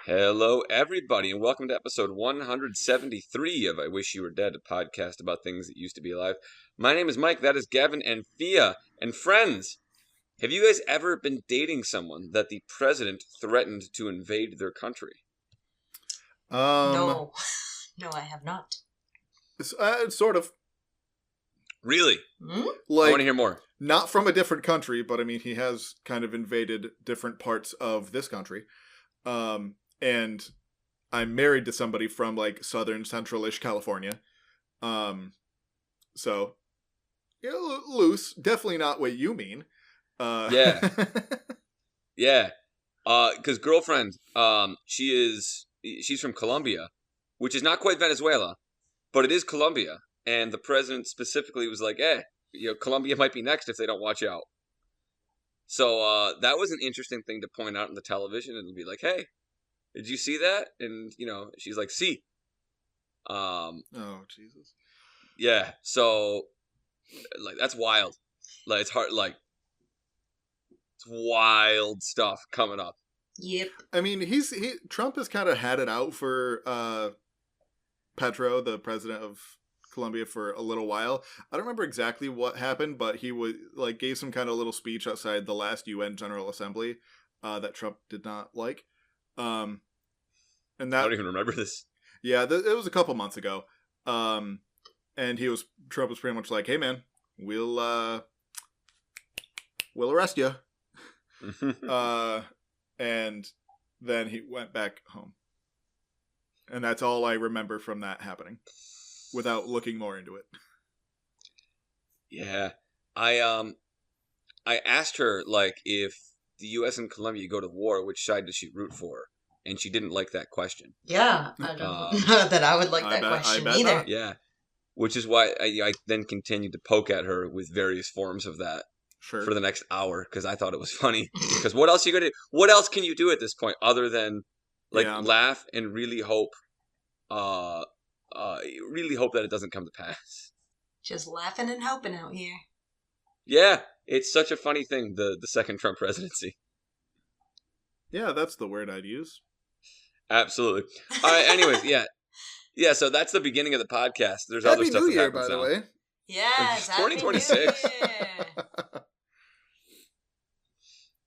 Hello, everybody, and welcome to episode 173 of I Wish You Were Dead, a podcast about things that used to be alive. My name is Mike, that is Gavin and Fia. And friends, have you guys ever been dating someone that the president threatened to invade their country? No. No, I have not. Sort of. Really? Hmm? I want to hear more. Not from a different country, but I mean, he has kind of invaded different parts of this country. And I'm married to somebody from like southern central-ish California. So yeah, loose. Definitely not what you mean. Yeah. Yeah. Because girlfriend, she's from Colombia, which is not quite Venezuela, but it is Colombia. And the president specifically was like, Colombia might be next if they don't watch out. So that was an interesting thing to point out on the television and be like, hey, did you see that? And, she's like, see. Oh, Jesus. Yeah, so, that's wild. It's hard, it's wild stuff coming up. Yep. I mean, Trump has kind of had it out for Petro, the president of Colombia, for a little while. I don't remember exactly what happened, but he gave some kind of little speech outside the last UN General Assembly that Trump did not like. And that, I don't even remember this. Yeah, it was a couple months ago. And Trump was pretty much like, "Hey, man, we'll arrest you." And then he went back home. And that's all I remember from that happening, without looking more into it. Yeah, I asked her if the U.S. and Colombia go to war, which side does she root for? And she didn't like that question. Yeah, I don't know that I would like that question either. Not. Yeah, which is why I then continued to poke at her with various forms of that for the next hour, because I thought it was funny. Because what else are you gonna do? What else can you do at this point other than laugh and really hope that it doesn't come to pass? Just laughing and hoping out here. Yeah, it's such a funny thing, the second Trump presidency. Yeah, that's the word I'd use. Absolutely. All right, anyways, yeah, so that's the beginning of the podcast. There's other stuff Happy New that Year, happens by the way. Yes, 2026. Happy New Year.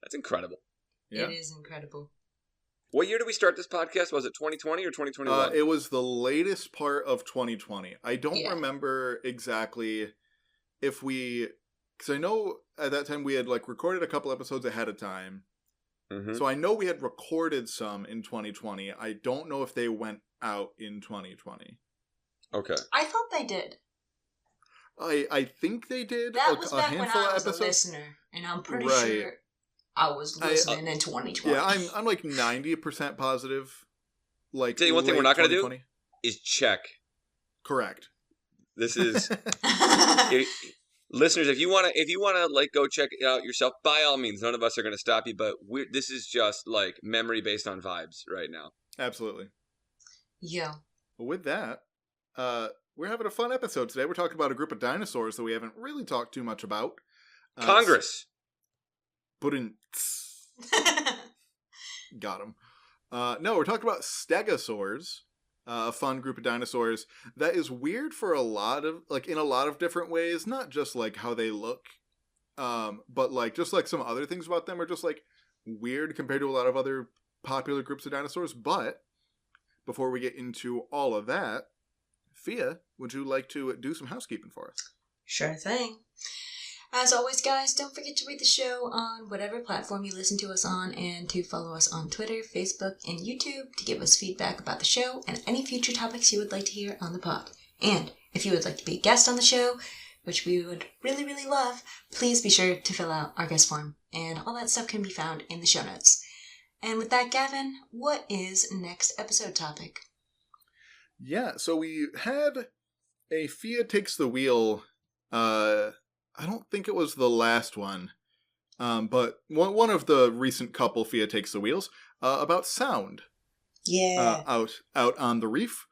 That's incredible. Yeah. It is incredible. What year did we start this podcast? Was it 2020 or 2021? It was the latest part of 2020. I don't remember exactly if because I know at that time we had recorded a couple episodes ahead of time. Mm-hmm. So I know we had recorded some in 2020. I don't know if they went out in 2020. Okay. I thought they did. I think they did. That was back when I was a listener, and I'm pretty sure I was listening in 2020. Yeah, I'm 90% positive. Tell you one thing we're not going to do is check. Correct. This is listeners. If you want to go check it out yourself, by all means, none of us are going to stop you. But this is just memory based on vibes right now. Absolutely. Yeah. Well, with that, we're having a fun episode today. We're talking about a group of dinosaurs that we haven't really talked too much about. Congress. Got him. No, we're talking about Stegosaurs, a fun group of dinosaurs that is weird for a lot of in a lot of different ways. Not just how they look, but just some other things about them are just weird compared to a lot of other popular groups of dinosaurs. But before we get into all of that, Fia, would you like to do some housekeeping for us? Sure thing. As always, guys, don't forget to rate the show on whatever platform you listen to us on, and to follow us on Twitter, Facebook, and YouTube to give us feedback about the show and any future topics you would like to hear on the pod. And if you would like to be a guest on the show, which we would really, really love, please be sure to fill out our guest form. And all that stuff can be found in the show notes. And with that, Gavin, what is next episode topic? Yeah, so we had a Fia Takes the Wheel. I don't think it was the last one, but one of the recent couple Fia Takes the Wheels about sound. Yeah. Out on the reef.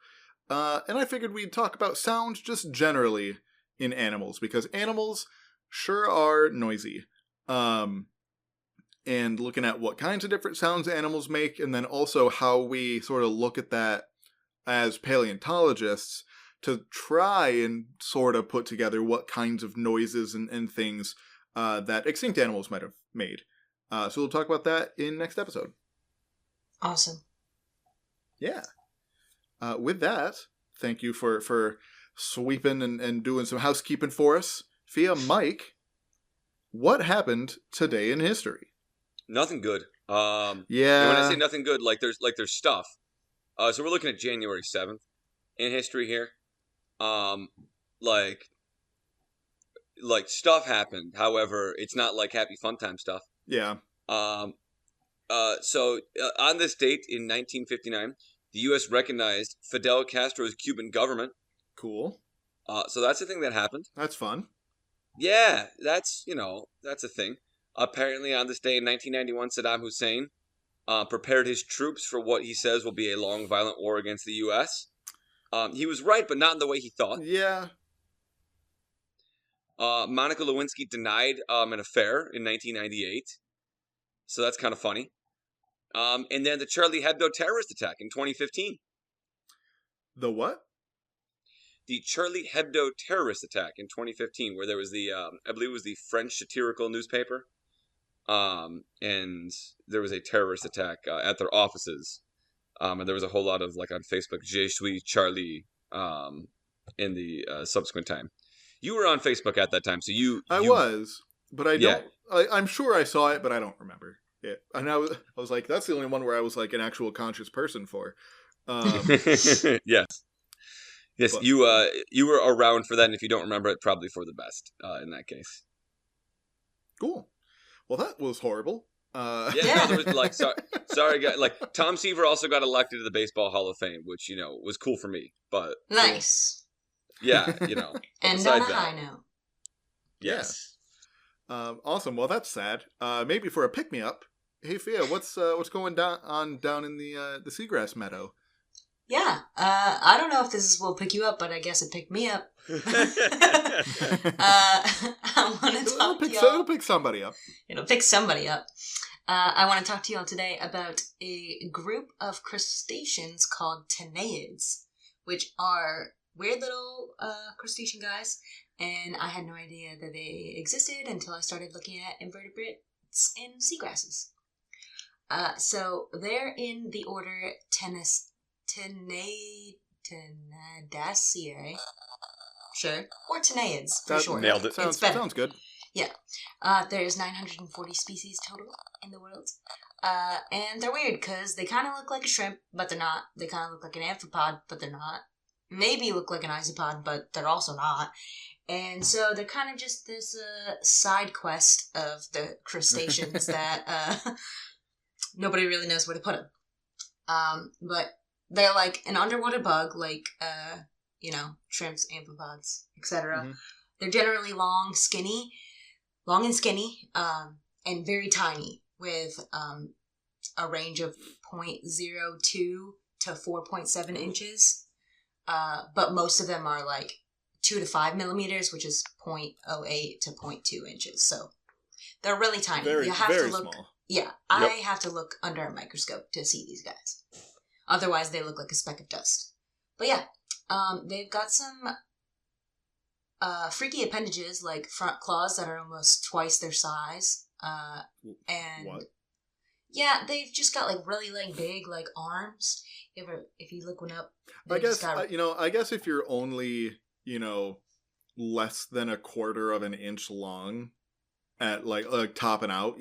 And I figured we'd talk about sound just generally in animals, because animals sure are noisy. and looking at what kinds of different sounds animals make, and then also how we sort of look at that as paleontologists to try and sort of put together what kinds of noises and things that extinct animals might have made. So we'll talk about that in next episode. Awesome. Yeah. With that, thank you for sweeping and doing some housekeeping for us. Fia, Mike, what happened today in history? Nothing good. Yeah. And when I say nothing good, there's stuff. So we're looking at January 7th in history here. Like stuff happened. However, it's not like happy fun time stuff. Yeah. So on this date in 1959, the U.S. recognized Fidel Castro's Cuban government. Cool. So that's a thing that happened. That's fun. Yeah, that's a thing. Apparently, on this day in 1991, Saddam Hussein prepared his troops for what he says will be a long, violent war against the U.S. He was right, but not in the way he thought. Yeah. Monica Lewinsky denied an affair in 1998. So that's kind of funny. And then the Charlie Hebdo terrorist attack in 2015. The what? The Charlie Hebdo terrorist attack in 2015, where there was the, I believe it was the French satirical newspaper. And there was a terrorist attack at their offices. And there was a whole lot of, on Facebook, Je suis Charlie, in the subsequent time. You were on Facebook at that time, so I was, but I don't. Yeah. I'm sure I saw it, but I don't remember it. And I was like, that's the only one where I was like an actual conscious person for. Yes, but, you were around for that, and if you don't remember it, probably for the best in that case. Cool. Well, that was horrible. No, there was sorry, guys. Tom Seaver also got elected to the Baseball Hall of Fame, which was cool for me. But nice. Yeah, and on a high note. Yes. Yeah. Awesome. Well, that's sad. Maybe for a pick me up. Hey, Fia, what's going down in the seagrass meadow? Yeah. I don't know if this will pick you up, but I guess it picked me up. I want to talk to y'all. It'll pick somebody up. It'll pick somebody up. I want to talk to y'all today about a group of crustaceans called Taneids, which are weird little crustacean guys, and I had no idea that they existed until I started looking at invertebrates and seagrasses. So they're in the order Teneidaceae, sure, or Taneids for short. Nailed it. Sounds good. Yeah. There's 940 species total in the world. And they're weird because they kind of look like a shrimp, but they're not. They kind of look like an amphipod, but they're not. Maybe look like an isopod, but they're also not. And so they're kind of just this side quest of the crustaceans that nobody really knows where to put them. But they're like an underwater bug, like, shrimps, amphipods, etc. Mm-hmm. They're generally long and skinny, and very tiny, with a range of 0.02 to 4.7 inches. But most of them are 2 to 5 millimeters, which is 0.08 to 0.2 inches. So they're really tiny. Very small. Yeah, I have to look under a microscope to see these guys. Otherwise, they look like a speck of dust. But yeah, they've got some freaky appendages, like front claws that are almost twice their size. And what? Yeah, they've just got really big arms. If you look one up, I guess I guess if you're only less than a quarter of an inch long at topping out,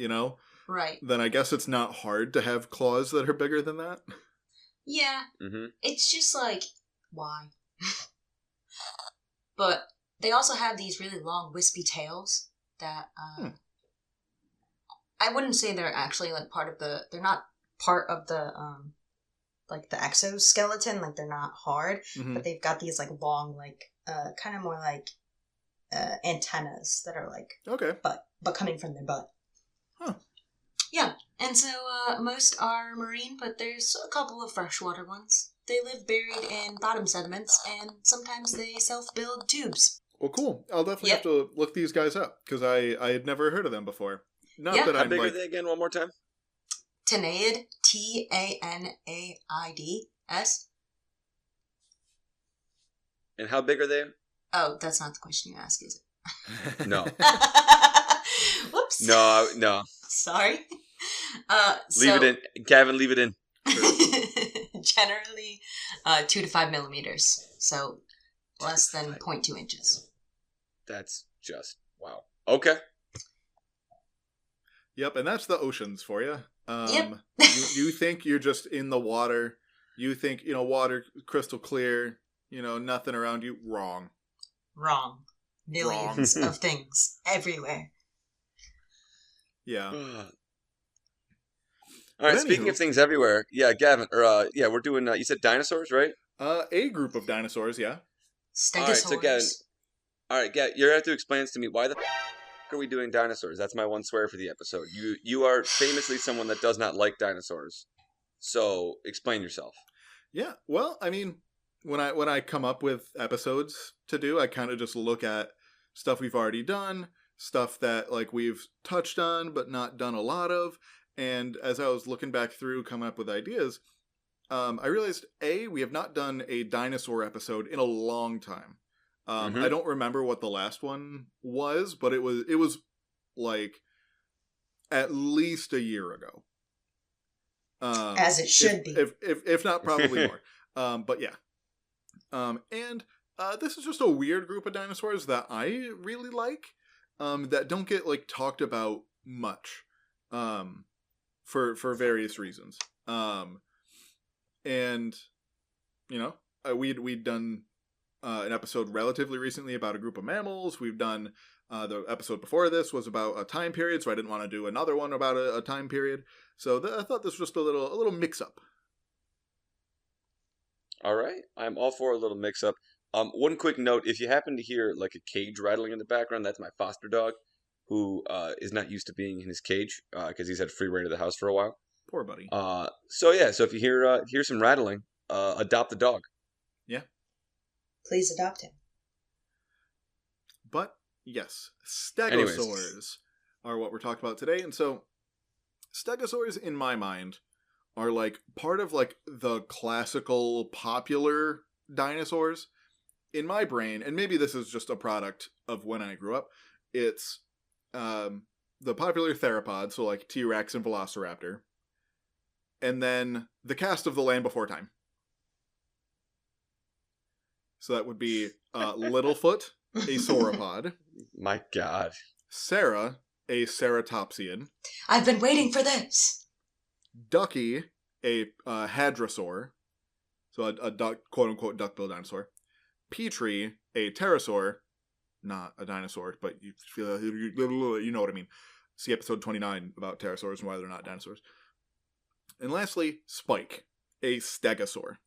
right, then I guess it's not hard to have claws that are bigger than that. Yeah, It's just why? But they also have these really long wispy tails that I wouldn't say they're actually they're not part of the the exoskeleton, they're not hard, but they've got these long kind of more antennas that are okay, but coming from their butt. Huh. Yeah, and so most are marine, but there's a couple of freshwater ones. They live buried in bottom sediments, and sometimes they self-build tubes. Well, cool. I'll definitely have to look these guys up, because I had never heard of them before. Not that How I'm big are like they again? One more time. Tanaid, Tanaids. And how big are they? Oh, that's not the question you ask, is No. it? Whoops. No. Sorry. Leave it in. Gavin, leave it in. Generally, 2 to 5 millimeters. So less than 0.2 inches. That's just wow. Okay. Yep, and that's the oceans for you. Yep. You think you're just in the water. You think, water crystal clear, nothing around you. Wrong. Wrong. Millions of things everywhere. Yeah. All right, speaking of things everywhere, Gavin, we're doing, you said dinosaurs, right? A group of dinosaurs, yeah. Stegosaurs. All right, so Gavin, you're going to have to explain this to me. Why the are we doing dinosaurs? That's my one swear for the episode. You are famously someone that does not like dinosaurs. So, explain yourself. Yeah, well, I mean, when I come up with episodes to do, I kind of just look at stuff we've already done, stuff that, like, we've touched on but not done a lot of. And as I was looking back through, coming up with ideas, I realized, we have not done a dinosaur episode in a long time. I don't remember what the last one was, but it was like at least a year ago. As it should be. If not, probably more. But yeah. And this is just a weird group of dinosaurs that I really like, that don't get, like, talked about much. For various reasons. And, we'd done an episode relatively recently about a group of mammals. We've done, the episode before this was about a time period, so I didn't want to do another one about a time period. So I thought this was just a little mix-up. All right. I'm all for a little mix-up. One quick note, if you happen to hear, like, a cage rattling in the background, that's my foster dog, who is not used to being in his cage because he's had free reign of the house for a while. Poor buddy. So if you hear some rattling, adopt the dog. Yeah. Please adopt him. But yes, stegosaurs are what we're talking about today. And so stegosaurs, in my mind, are like part of like the classical popular dinosaurs. In my brain, and maybe this is just a product of when I grew up, it's the popular theropods, so like T-Rex and Velociraptor, and then the cast of The Land Before Time. So that would be Littlefoot, a sauropod. My God. Sarah, a ceratopsian. I've been waiting for this. Ducky, a hadrosaur, so a duck, quote-unquote duck-billed dinosaur. Petrie, a pterosaur, not a dinosaur, but you know what I mean. See episode 29 about pterosaurs and why they're not dinosaurs. And lastly, Spike, a stegosaur.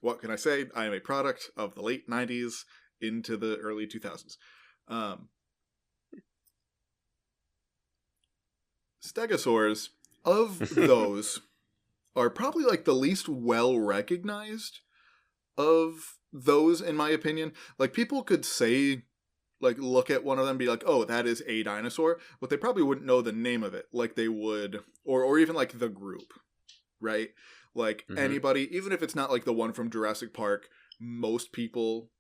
What can I say? I am a product of the late 90s into the early 2000s. Stegosaurs, of those, are probably like the least well recognized of those, in my opinion. Like, people could say, like, look at one of them and be like, oh, that is a dinosaur, but they probably wouldn't know the name of it like they would, or even like the group, right? Like, anybody, even if it's not like the one from Jurassic Park, most people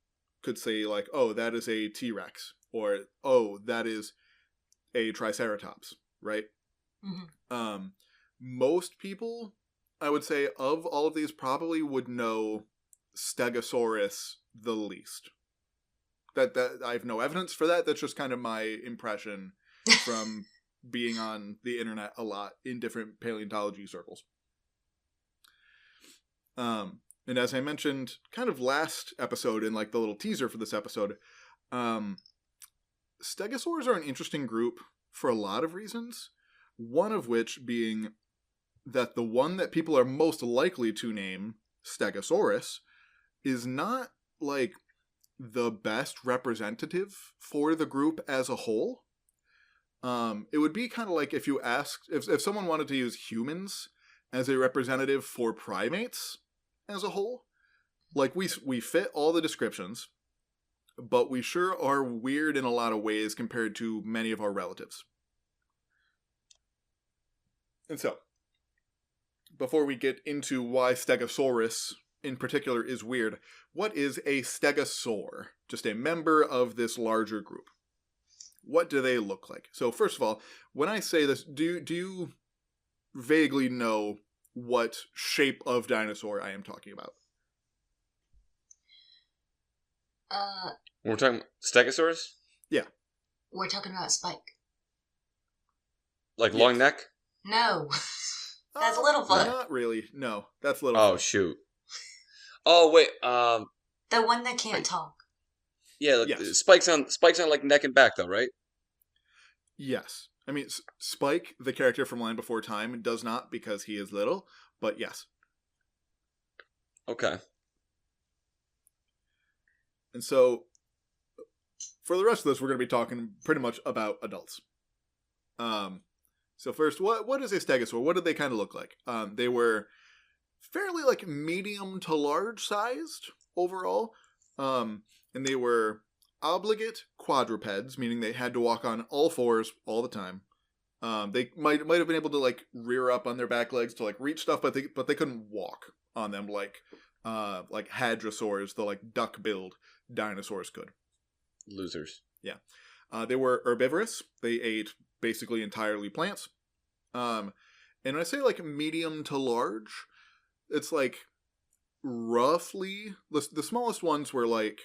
could say like, oh, that is a T-Rex, or oh, that is a Triceratops, right? Most people, I would say, of all of these, probably would know Stegosaurus the least. That I have no evidence for that. That's just kind of my impression from being on the internet a lot in different paleontology circles. And as I mentioned kind of last episode in like the little teaser for this episode, Stegosaurs are an interesting group for a lot of reasons. One of which being that the one that people are most likely to name, Stegosaurus, is not like the best representative for the group as a whole. It would be kind of like if you asked, if someone wanted to use humans as a representative for primates as a whole, like we fit all the descriptions, but we sure are weird in a lot of ways compared to many of our relatives. And so, before we get into why Stegosaurus in particular is weird, what is a stegosaur? Just a member of this larger group. What do they look like? So first of all, when I say this, do you vaguely know what shape of dinosaur I am talking about? We're talking Stegosaurs? Yeah. We're talking about Spike. Like long neck? No. That's Littlefoot. Not really. No, that's Littlefoot. Oh, shoot. Oh, wait. The one that can't talk. Yeah, look, Yes. Spike's on like neck and back, though, right? Yes. I mean, Spike, the character from Land Before Time, does not because he is little, but yes. Okay. And so, for the rest of this, we're going to be talking pretty much about adults. So first, what is a stegosaur? What did they kind of look like? They were fairly like medium to large sized overall, and they were obligate quadrupeds, meaning they had to walk on all fours all the time. They might have been able to like rear up on their back legs to like reach stuff, but they couldn't walk on them like hadrosaurs, the like duck-billed dinosaurs could. Losers. Yeah. They were herbivorous. They ate basically entirely plants. And when I say like medium to large, it's like roughly the smallest ones were like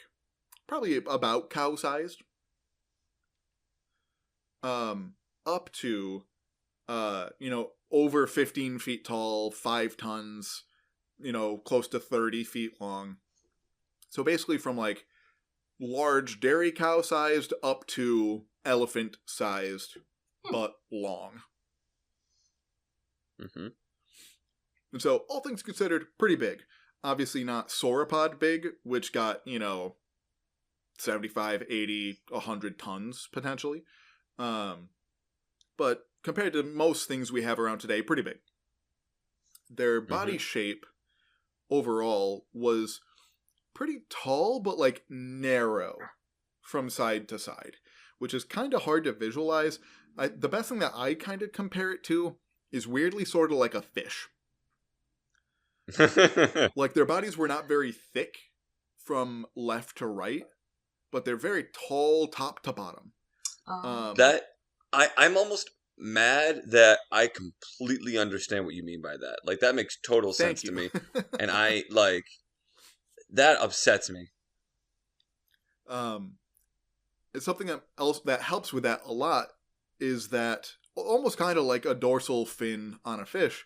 probably about cow-sized. Up to over 15 feet tall, 5 tons, close to 30 feet long. So basically from like large dairy cow sized up to elephant sized, but long. Mm-hmm. And so all things considered, pretty big. Obviously not sauropod big, which got, 75, 80, 100 tons potentially. But compared to most things we have around today, pretty big. Their body shape overall was pretty tall, but like narrow from side to side, which is kind of hard to visualize. The best thing that I kind of compare it to is weirdly sort of like a fish. Like their bodies were not very thick from left to right, but they're very tall top to bottom. I'm almost mad that I completely understand what you mean by that. Like that makes total sense to me, and I like that upsets me. It's something else that helps with that a lot is that almost kind of like a dorsal fin on a fish,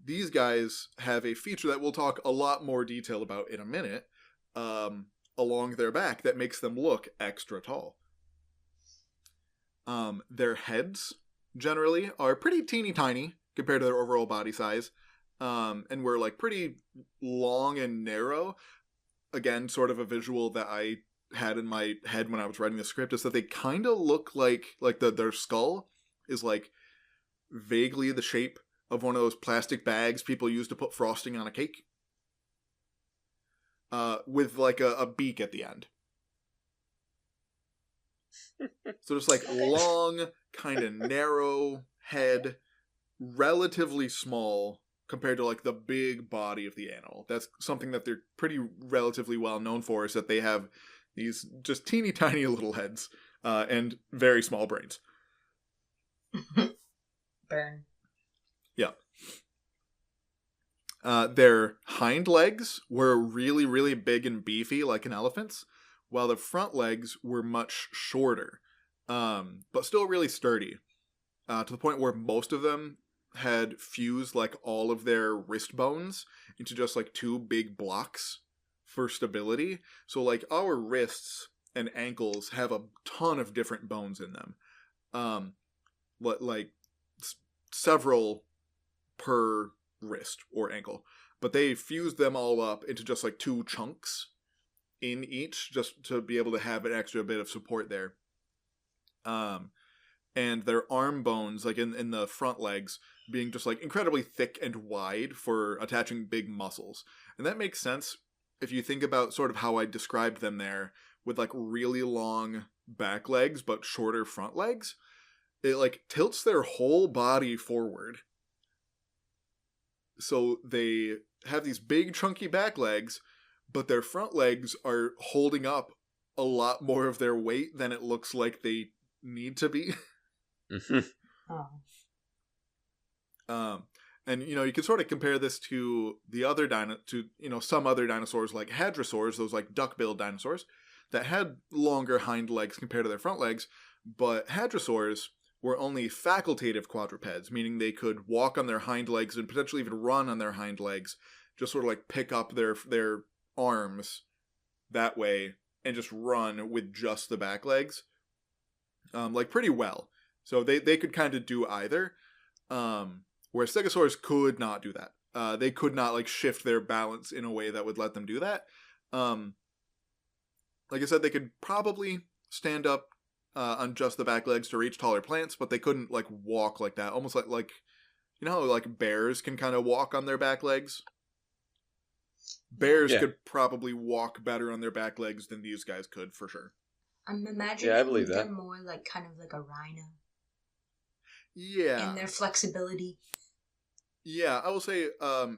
these guys have a feature that we'll talk a lot more detail about in a minute, along their back that makes them look extra tall. Their heads generally are pretty teeny tiny compared to their overall body size, and were like pretty long and narrow. Again, sort of a visual that I had in my head when I was writing the script is that they kind of look like their skull is like vaguely the shape of one of those plastic bags people use to put frosting on a cake, with like a beak at the end. So just like long, kind of narrow head, relatively small compared to like the big body of the animal. That's something that they're pretty relatively well known for, is that they have these just teeny tiny little heads, and very small brains. Burn. Yeah. Their hind legs were really, really big and beefy like an elephant's, while the front legs were much shorter, but still really sturdy, to the point where most of them had fused like all of their wrist bones into just like 2 big blocks for stability. So like our wrists and ankles have a ton of different bones in them, like several per wrist or ankle, but they fused them all up into just like 2 chunks in each, just to be able to have an extra bit of support there. And their arm bones, like in the front legs, being just like incredibly thick and wide for attaching big muscles. And that makes sense if you think about sort of how I described them there, with like really long back legs but shorter front legs. It like tilts their whole body forward So they have these big chunky back legs, but their front legs are holding up a lot more of their weight than it looks like they need to be. Oh. And you can sort of compare this to the other some other dinosaurs like hadrosaurs, those like duck-billed dinosaurs that had longer hind legs compared to their front legs. But hadrosaurs were only facultative quadrupeds, meaning they could walk on their hind legs and potentially even run on their hind legs, just sort of like pick up their arms that way and just run with just the back legs, like pretty well. So they could kind of do either. Where Stegosaurs could not do that. They could not like shift their balance in a way that would let them do that. Like I said, they could probably stand up on just the back legs to reach taller plants, but they couldn't like walk like that. Almost like how like bears can kind of walk on their back legs. Bears could probably walk better on their back legs than these guys could, for sure. I'm imagining I believe them that. more like kind of like a rhino. Yeah. And their flexibility. Yeah, I will say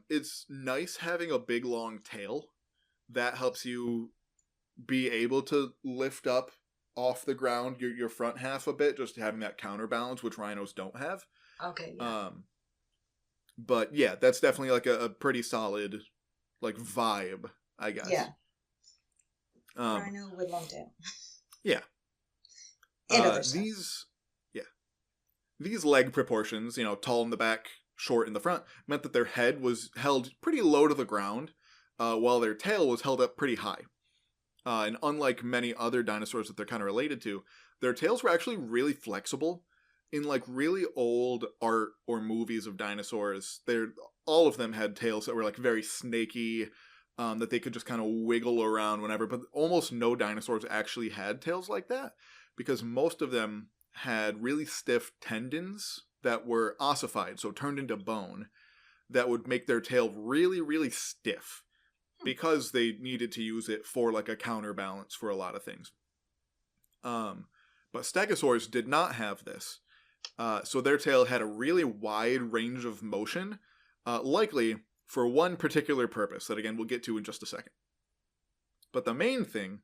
it's nice having a big long tail. That helps you be able to lift up off the ground your front half a bit, just having that counterbalance, which rhinos don't have. Okay. Yeah. But yeah, that's definitely like a pretty solid like vibe, I guess. Yeah. Rhino with long tail. Yeah. And other stuff. These leg proportions, tall in the back, short in the front, meant that their head was held pretty low to the ground, while their tail was held up pretty high. And unlike many other dinosaurs that they're kind of related to, their tails were actually really flexible. In like really old art or movies of dinosaurs, all of them had tails that were like very snaky, that they could just kind of wiggle around whenever. But almost no dinosaurs actually had tails like that, because most of them had really stiff tendons that were ossified, so turned into bone, that would make their tail really, really stiff because they needed to use it for like a counterbalance for a lot of things. But Stegosaurs did not have this. So their tail had a really wide range of motion, likely for one particular purpose that, again, we'll get to in just a second. But the main thing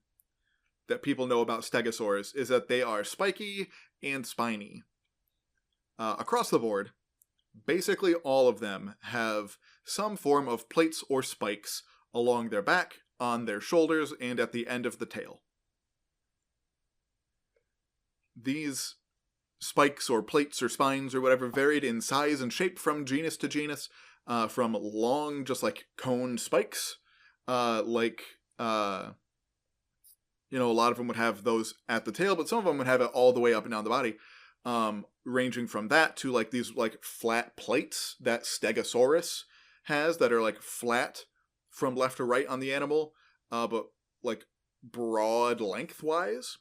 that people know about Stegosaurs is that they are spiky and spiny. Across the board, basically all of them have some form of plates or spikes along their back, on their shoulders, and at the end of the tail. These spikes or plates or spines or whatever varied in size and shape from genus to genus, from long, just like cone spikes, a lot of them would have those at the tail, but some of them would have it all the way up and down the body, ranging from that to like these like flat plates that Stegosaurus has that are like flat from left to right on the animal, but like broad lengthwise.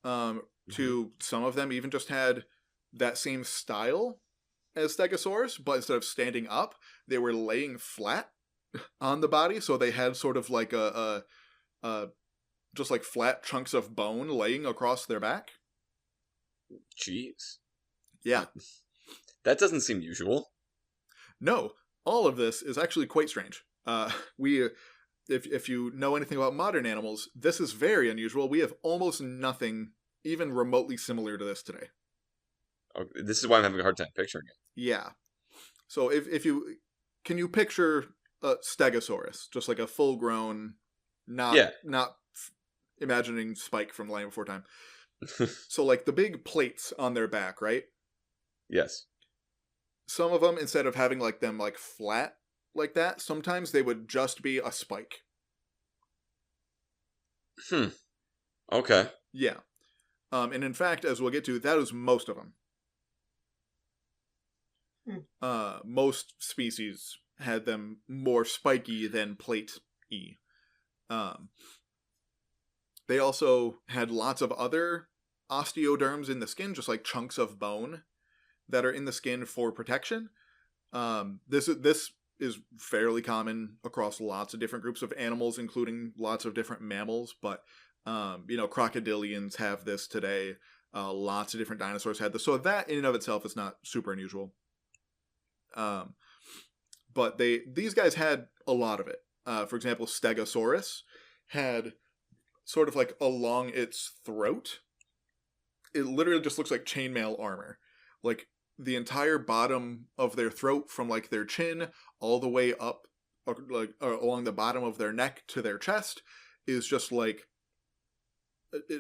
To some of them even just had that same style as Stegosaurus, but instead of standing up, they were laying flat on the body, so they had sort of like a just like flat chunks of bone laying across their back. Jeez. Yeah. That doesn't seem usual. No, all of this is actually quite strange. If you know anything about modern animals, this is very unusual. We have almost nothing even remotely similar to this today. Okay, this is why I'm having a hard time picturing it. Yeah. So can you picture a Stegosaurus, just like a full-grown, not imagining Spike from Land Before Time. So like the big plates on their back, right? Yes. Some of them, instead of having like them like flat like that, sometimes they would just be a spike. Okay. Yeah. And in fact, as we'll get to, that is most of them. Most species had them more spiky than plate-y. They also had lots of other osteoderms in the skin, just like chunks of bone that are in the skin for protection. This is fairly common across lots of different groups of animals, including lots of different mammals, but crocodilians have this today. Lots of different dinosaurs had this. So that in and of itself is not super unusual. but these guys had a lot of it. For example, Stegosaurus had sort of like along its throat, it literally just looks like chainmail armor. Like the entire bottom of their throat from like their chin all the way up along the bottom of their neck to their chest is just like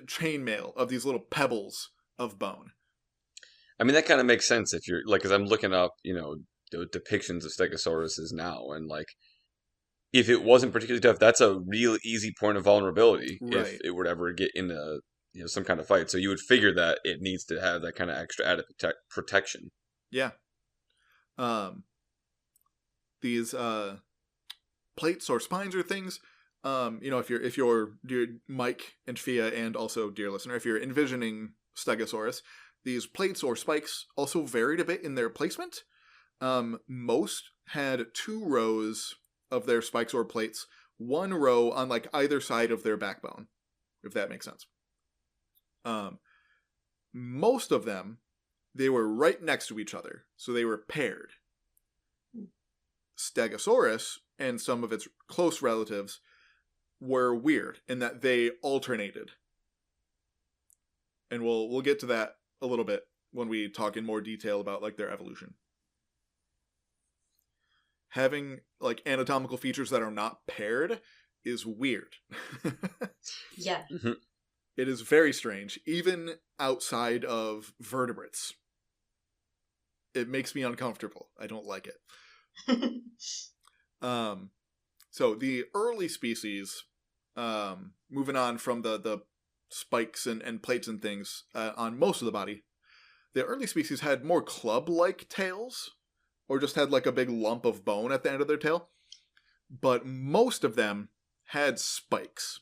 chainmail of these little pebbles of bone. I mean, that kind of makes sense if you're like, because I'm looking up, the depictions of Stegosauruses now, and like, if it wasn't particularly tough, that's a real easy point of vulnerability if it would ever get into some kind of fight. So you would figure that it needs to have that kind of extra added protection. Yeah. These plates or spines or things. If you're dear Mike and Fia, and also dear listener, if you're envisioning Stegosaurus, these plates or spikes also varied a bit in their placement. Most had 2 rows of their spikes or plates, 1 row on like either side of their backbone, if that makes sense. Most of them, they were right next to each other, so they were paired. Stegosaurus and some of its close relatives were weird in that they alternated. And we'll get to that a little bit when we talk in more detail about like their evolution. Having like anatomical features that are not paired is weird. Yeah. Mm-hmm. It is very strange, even outside of vertebrates. It makes me uncomfortable. I don't like it. So the early species, moving on from the spikes and plates and things on most of the body, the early species had more club-like tails, or just had like a big lump of bone at the end of their tail. But most of them had spikes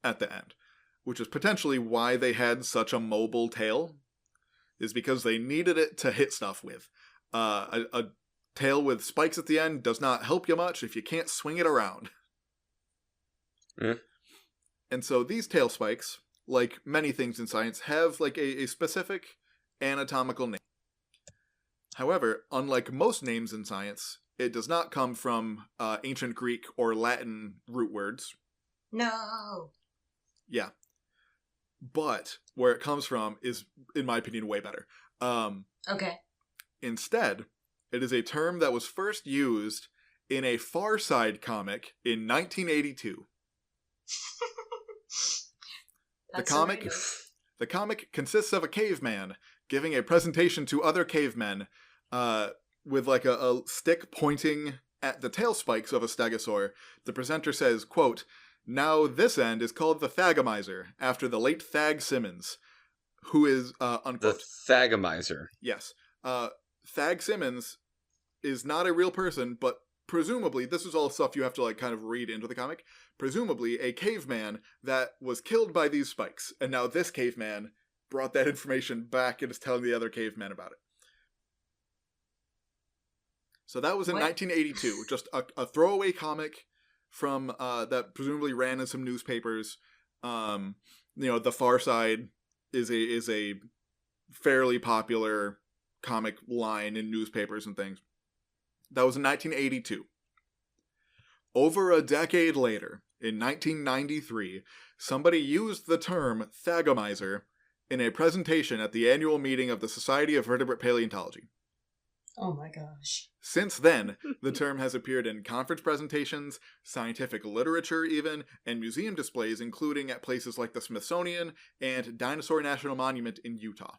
at the end, which is potentially why they had such a mobile tail, is because they needed it to hit stuff with. A tail with spikes at the end does not help you much if you can't swing it around. Yeah. And so these tail spikes, like many things in science, have like a specific anatomical name. However, unlike most names in science, it does not come from ancient Greek or Latin root words. No. Yeah. But where it comes from is, in my opinion, way better. Okay. Instead, it is a term that was first used in a Far Side comic in 1982. The comic consists of a caveman giving a presentation to other cavemen with like a stick pointing at the tail spikes of a stegosaur. The presenter says, quote, "Now this end is called the Thagomizer, after the late Thag Simmons, who is, unquote." The Thagomizer. Yes. Thag Simmons is not a real person, but presumably, this is all stuff you have to like kind of read into the comic, presumably a caveman that was killed by these spikes, and now this caveman brought that information back and is telling the other cavemen about it. So that was in 1982, just a throwaway comic from that presumably ran in some newspapers. The Far Side is a fairly popular comic line in newspapers and things. That was in 1982. Over a decade later, in 1993, somebody used the term Thagomizer in a presentation at the annual meeting of the Society of Vertebrate Paleontology. Oh my gosh. Since then, the term has appeared in conference presentations, scientific literature even, and museum displays, including at places like the Smithsonian and Dinosaur National Monument in Utah.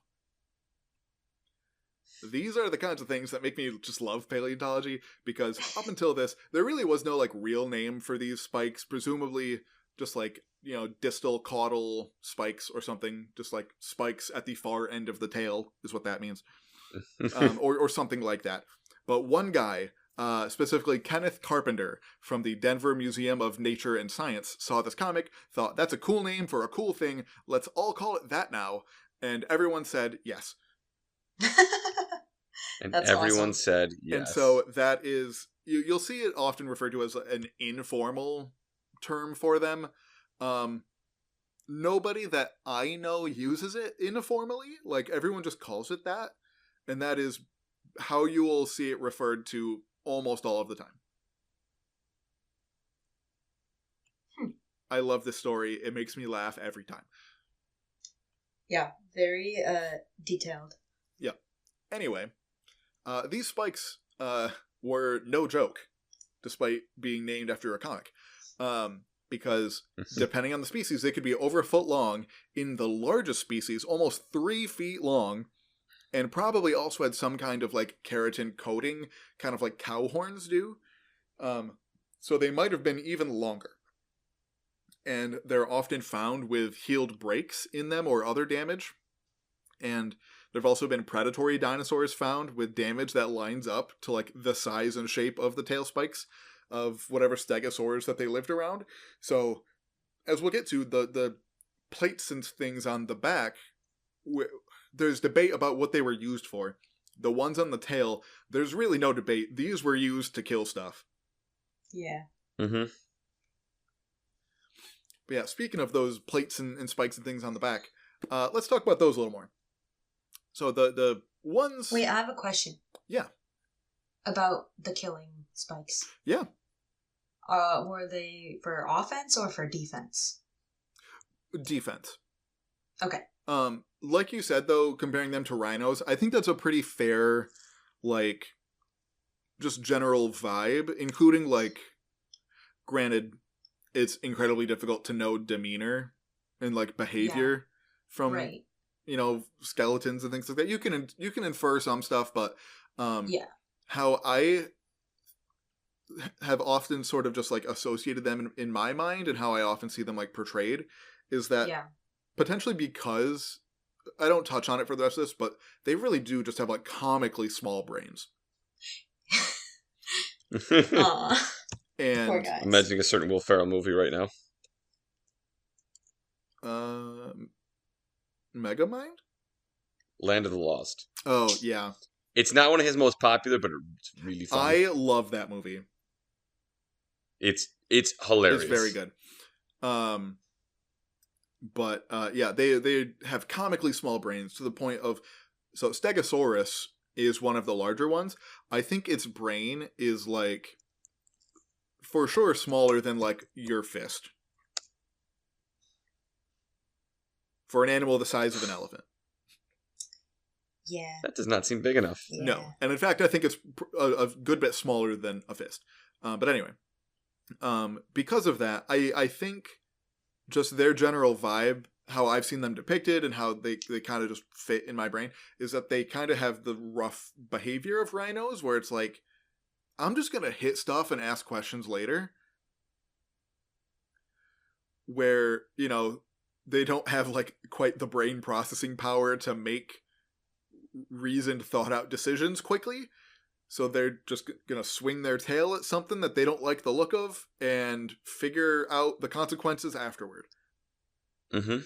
These are the kinds of things that make me just love paleontology, because up until this, there really was no like real name for these spikes, presumably just like, distal caudal spikes or something, just like spikes at the far end of the tail is what that means. Or something like that. But one guy, specifically Kenneth Carpenter from the Denver Museum of Nature and Science, saw this comic, thought, that's a cool name for a cool thing, let's all call it that now, and everyone said yes. And That's everyone awesome. said yes. And so that is, you'll see it often referred to as an informal term for them. Nobody that I know uses it informally. Like, everyone just calls it that. And that is how you will see it referred to almost all of the time. I love this story. It makes me laugh every time. Yeah, very detailed. Yeah. Anyway, these spikes were no joke, despite being named after a comic. Because depending on the species, they could be over a foot long. In the largest species, almost 3 feet long, and probably also had some kind of like keratin coating, kind of like cow horns do. So they might have been even longer. And they're often found with healed breaks in them or other damage. And there have also been predatory dinosaurs found with damage that lines up to like the size and shape of the tail spikes of whatever stegosaurs that they lived around. So, as we'll get to, the plates and things on the back, there's debate about what they were used for. The ones on the tail, there's really no debate. These were used to kill stuff. Yeah. Mm-hmm. But yeah, speaking of those plates and spikes and things on the back, let's talk about those a little more. So the ones... Wait, I have a question. Yeah. About the killing spikes. Yeah. Were they for offense or for defense? Defense. Okay. Like you said, though, comparing them to rhinos, I think that's a pretty fair, like, just general vibe, including, like, granted, it's incredibly difficult to know demeanor and, like, behavior from, right. you know, skeletons and things like that. You can infer some stuff, but how I have often sort of just, like, associated them in my mind and how I often see them, like, portrayed is that potentially because... I don't touch on it for the rest of this, but they really do just have, like, comically small brains. Aww. And poor guys. Imagining a certain Will Ferrell movie right now. Megamind? Land of the Lost. Oh, yeah. It's not one of his most popular, but it's really fun. I love that movie. It's hilarious. It's very good. But yeah, they have comically small brains to the point of... So Stegosaurus is one of the larger ones. I think its brain is, like, for sure smaller than, like, your fist. For an animal the size of an elephant. Yeah. That does not seem big enough. Yeah. No. And in fact, I think it's a good bit smaller than a fist. But anyway. Because of that, I think... just their general vibe, how I've seen them depicted and how they kind of just fit in my brain, is that they kind of have the rough behavior of rhinos, where it's like, I'm just going to hit stuff and ask questions later. Where, you know, they don't have, like, quite the brain processing power to make reasoned, thought-out decisions quickly. So they're just going to swing their tail at something that they don't like the look of and figure out the consequences afterward. Mm-hmm.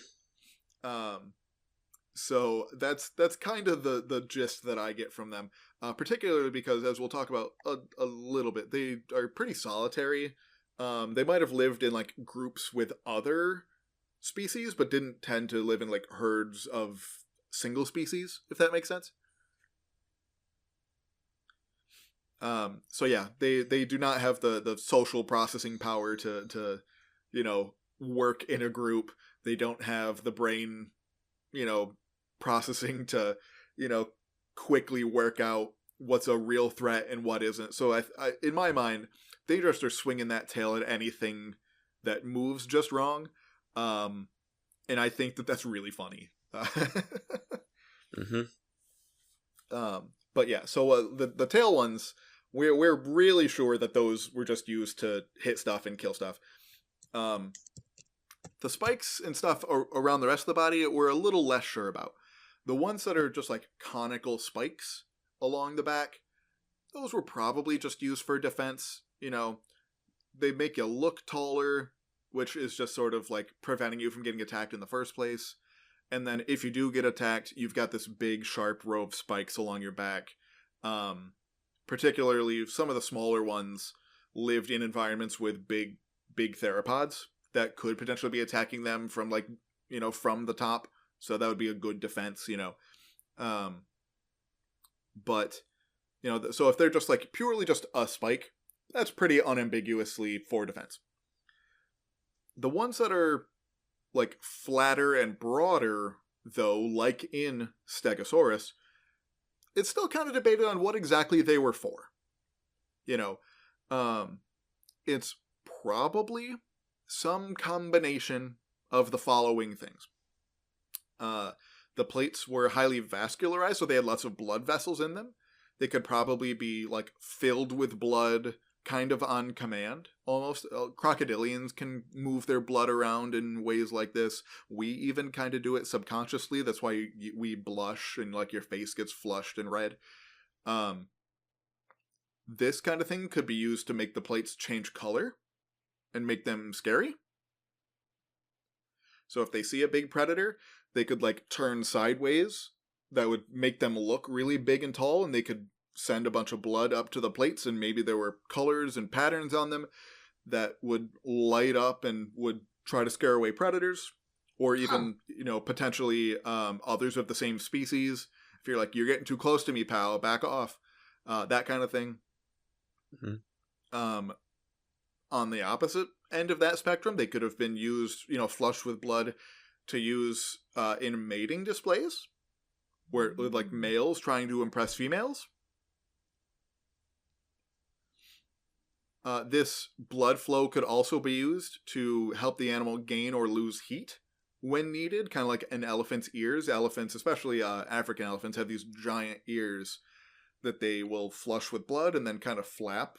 So that's kind of the gist that I get from them, particularly because, as we'll talk about a little bit, they are pretty solitary. They might have lived in, like, groups with other species, but didn't tend to live in, like, herds of single species, if that makes sense. So yeah, they do not have the social processing power to, you know, work in a group. They don't have the brain, you know, processing to, you know, quickly work out what's a real threat and what isn't. So I in my mind, they just are swinging that tail at anything that moves just wrong. And I think that that's really funny. Mm-hmm. But yeah, so the tail ones, we're really sure that those were just used to hit stuff and kill stuff. The spikes and stuff around the rest of the body, we're a little less sure about. The ones that are just like conical spikes along the back, those were probably just used for defense. You know, they make you look taller, which is just sort of like preventing you from getting attacked in the first place. And then if you do get attacked, you've got this big sharp row of spikes along your back. Particularly some of the smaller ones lived in environments with big theropods that could potentially be attacking them from, like, you know, from the top. So that would be a good defense, you know. But, So if they're just like purely just a spike, that's pretty unambiguously for defense. The ones that are like flatter and broader, though, like in Stegosaurus, it's still kind of debated on what exactly they were for. It's probably some combination of the following things. The plates were highly vascularized, so they had lots of blood vessels in them. They could probably be like filled with blood kind of on command, almost. Crocodilians can move their blood around in ways like this. We even kind of do it subconsciously. That's why we blush and like your face gets flushed and red. This kind of thing could be used to make the plates change color and make them scary. So if they see a big predator, they could like turn sideways. That would make them look really big and tall, and they could send a bunch of blood up to the plates, and maybe there were colors and patterns on them that would light up and would try to scare away predators, or even, potentially others of the same species. If you're like, you're getting too close to me, pal, back off. That kind of thing. Mm-hmm. On the opposite end of that spectrum, they could have been used, flushed with blood to use in mating displays, where like males trying to impress females. This blood flow could also be used to help the animal gain or lose heat when needed, kind of like an elephant's ears. Elephants, especially African elephants, have these giant ears that they will flush with blood and then kind of flap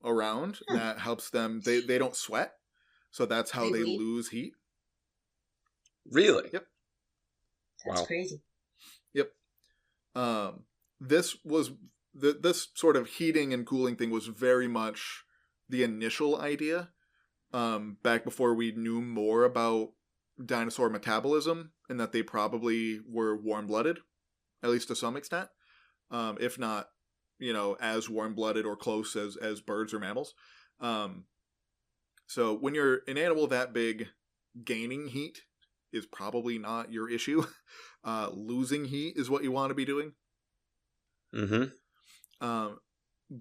around. That helps them. They don't sweat, so that's how they lose heat. Really? Yep. That's crazy. Yep. This sort of heating and cooling thing was very much the initial idea, back before we knew more about dinosaur metabolism, and that they probably were warm-blooded, at least to some extent, if not, as warm-blooded or close as birds or mammals. So when you're an animal that big, gaining heat is probably not your issue. Losing heat is what you want to be doing. Mm-hmm.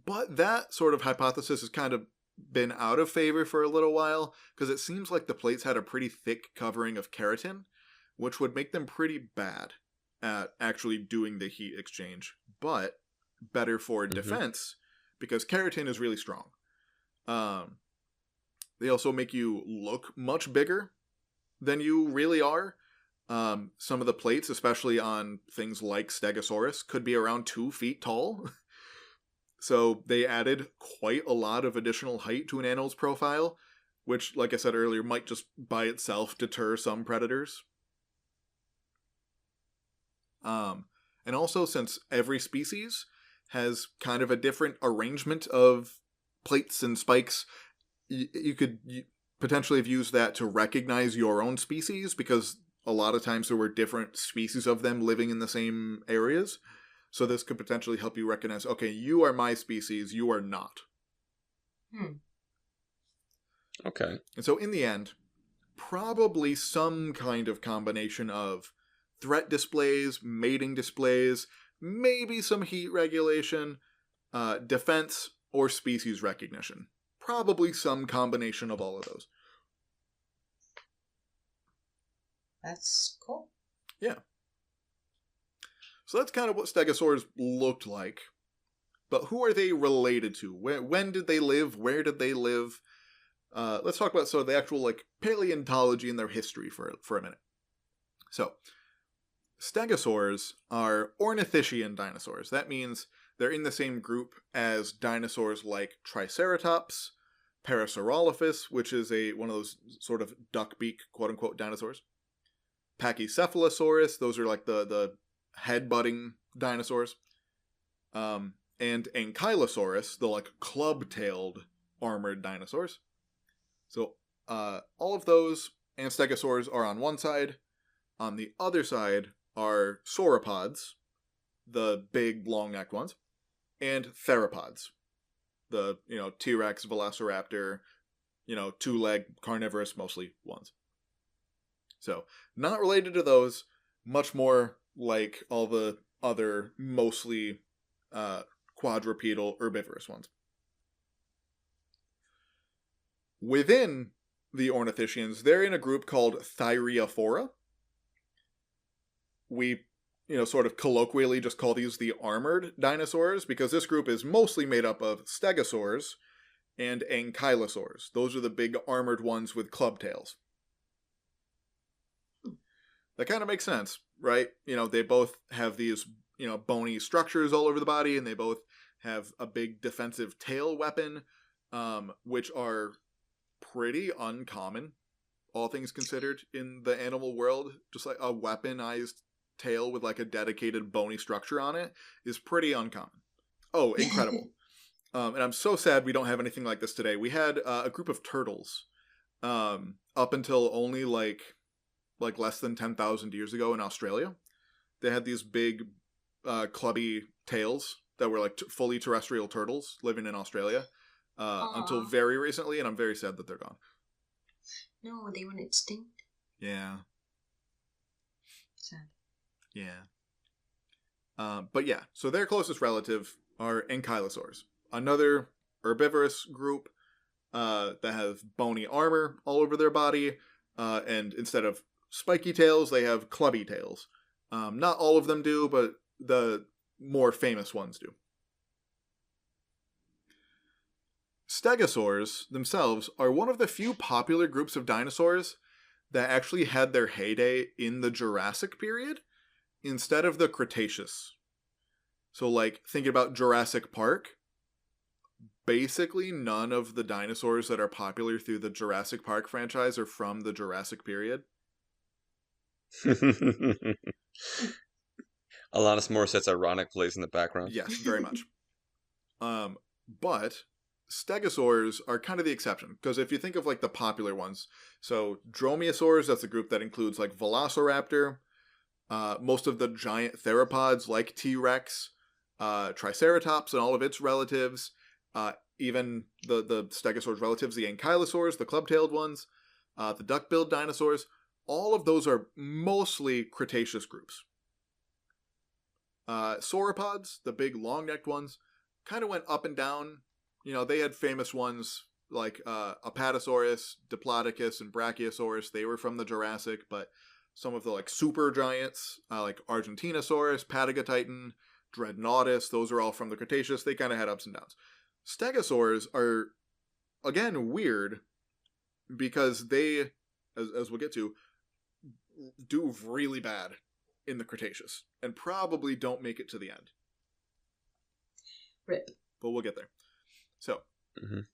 But that sort of hypothesis has kind of been out of favor for a little while, because it seems like the plates had a pretty thick covering of keratin, which would make them pretty bad at actually doing the heat exchange, but better for defense, because keratin is really strong. They also make you look much bigger than you really are. Some of the plates, especially on things like Stegosaurus, could be around 2 feet tall. So they added quite a lot of additional height to an animal's profile, which, like I said earlier, might just by itself deter some predators. And also, since every species has kind of a different arrangement of plates and spikes, you could potentially have used that to recognize your own species, because a lot of times there were different species of them living in the same areas. So this could potentially help you recognize, okay, you are my species, you are not. Okay. And so in the end, probably some kind of combination of threat displays, mating displays, maybe some heat regulation, defense, or species recognition. Probably some combination of all of those. That's cool. Yeah. So that's kind of what Stegosaurs looked like. But who are they related to? When did they live? Where did they live? Let's talk about the actual paleontology and their history for a minute. So, Stegosaurs are ornithischian dinosaurs. That means they're in the same group as dinosaurs like Triceratops, Parasaurolophus, which is one of those sort of duckbeak, quote-unquote, dinosaurs. Pachycephalosaurus, those are like the head-butting dinosaurs. And Ankylosaurus, the club-tailed armored dinosaurs. So all of those and Stegosaurs are on one side. On the other side are sauropods, the big long-necked ones, and theropods, the T-Rex, Velociraptor, two-leg carnivorous mostly ones. So not related to those, much more like all the other mostly quadrupedal herbivorous ones. Within the ornithischians, they're in a group called Thyreophora. We, sort of colloquially just call these the armored dinosaurs because this group is mostly made up of stegosaurs and ankylosaurs. Those are the big armored ones with club tails. That kind of makes sense, right? They both have these, bony structures all over the body, and they both have a big defensive tail weapon, which are pretty uncommon, all things considered, in the animal world. Just like a weaponized tail with like a dedicated bony structure on it is pretty uncommon. Oh, incredible. And I'm so sad we don't have anything like this today. We had a group of turtles up until only like less than 10,000 years ago in Australia. They had these big clubby tails that were like fully terrestrial turtles living in Australia until very recently, and I'm very sad that they're gone. No, they went extinct. Yeah. Sad. Yeah. But yeah, so their closest relative are ankylosaurs, another herbivorous group that have bony armor all over their body, and instead of spiky tails, they have clubby tails. Not all of them do, but the more famous ones do. Stegosaurs themselves are one of the few popular groups of dinosaurs that actually had their heyday in the Jurassic period instead of the Cretaceous. So, like, thinking about Jurassic Park, basically none of the dinosaurs that are popular through the Jurassic Park franchise are from the Jurassic period. Alanis Morissette's ironic plays in the background. Yes, very much. But stegosaurs are kind of the exception, because if you think of like the popular ones, so dromaeosaurs, that's a group that includes like Velociraptor, most of the giant theropods like T-Rex, Triceratops and all of its relatives, even the stegosaurs relatives, the ankylosaurs, the club-tailed ones, the duck-billed dinosaurs, all of those are mostly Cretaceous groups. Sauropods, the big long-necked ones, kind of went up and down. They had famous ones like Apatosaurus, Diplodocus, and Brachiosaurus. They were from the Jurassic, but some of the like super giants, like Argentinosaurus, Patagotitan, Dreadnoughtus, those are all from the Cretaceous. They kind of had ups and downs. Stegosaurs are, again, weird because they, as we'll get to, do really bad in the Cretaceous and probably don't make it to the end. Rip. But we'll get there. So,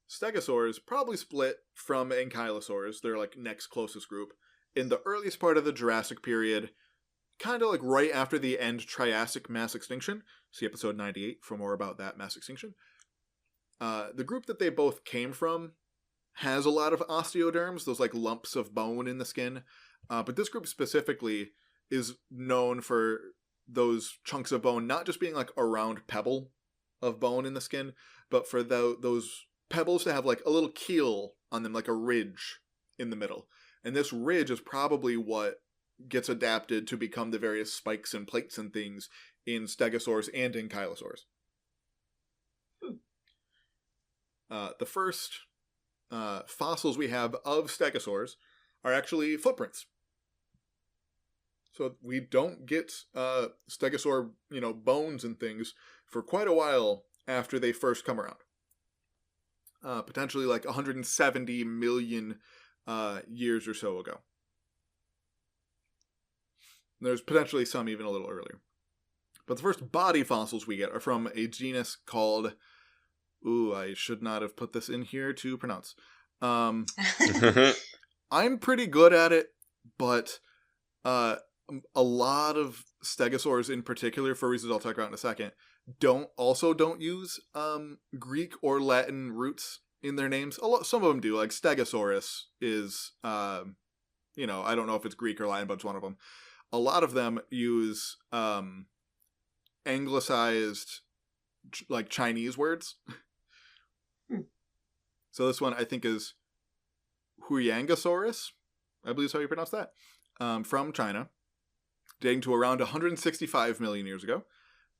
Stegosaurs probably split from ankylosaurs, their like next closest group, in the earliest part of the Jurassic period, kind of like right after the end Triassic mass extinction. See episode 98 for more about that mass extinction. The group that they both came from has a lot of osteoderms, those like lumps of bone in the skin. But this group specifically is known for those chunks of bone not just being like a round pebble of bone in the skin, but for those pebbles to have like a little keel on them, like a ridge in the middle. And this ridge is probably what gets adapted to become the various spikes and plates and things in stegosaurs and ankylosaurs. The first fossils we have of stegosaurs are actually footprints. So we don't get stegosaur, bones and things for quite a while after they first come around. Potentially like 170 million years or so ago. There's potentially some even a little earlier. But the first body fossils we get are from a genus called... Ooh, I should not have put this in here to pronounce. I'm pretty good at it, but a lot of stegosaurs in particular, for reasons I'll talk about in a second, don't use Greek or Latin roots in their names. Some of them do, like Stegosaurus is, I don't know if it's Greek or Latin, but it's one of them. A lot of them use anglicized, like Chinese words. So this one I think is Huyangosaurus, I believe is how you pronounce that, from China, dating to around 165 million years ago.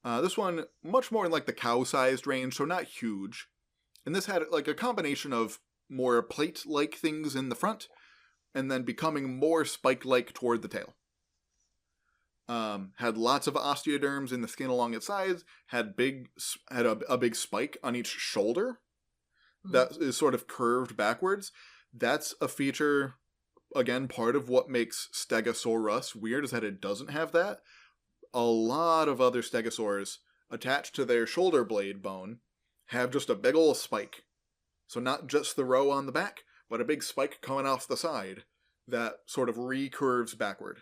This one, much more in like the cow-sized range, so not huge. And this had like a combination of more plate-like things in the front, and then becoming more spike-like toward the tail. Had lots of osteoderms in the skin along its sides, had a big spike on each shoulder that is sort of curved backwards. That's a feature, again, part of what makes Stegosaurus weird, is that it doesn't have that. A lot of other stegosaurs attached to their shoulder blade bone have just a big ol' spike. So not just the row on the back, but a big spike coming off the side that sort of recurves backward.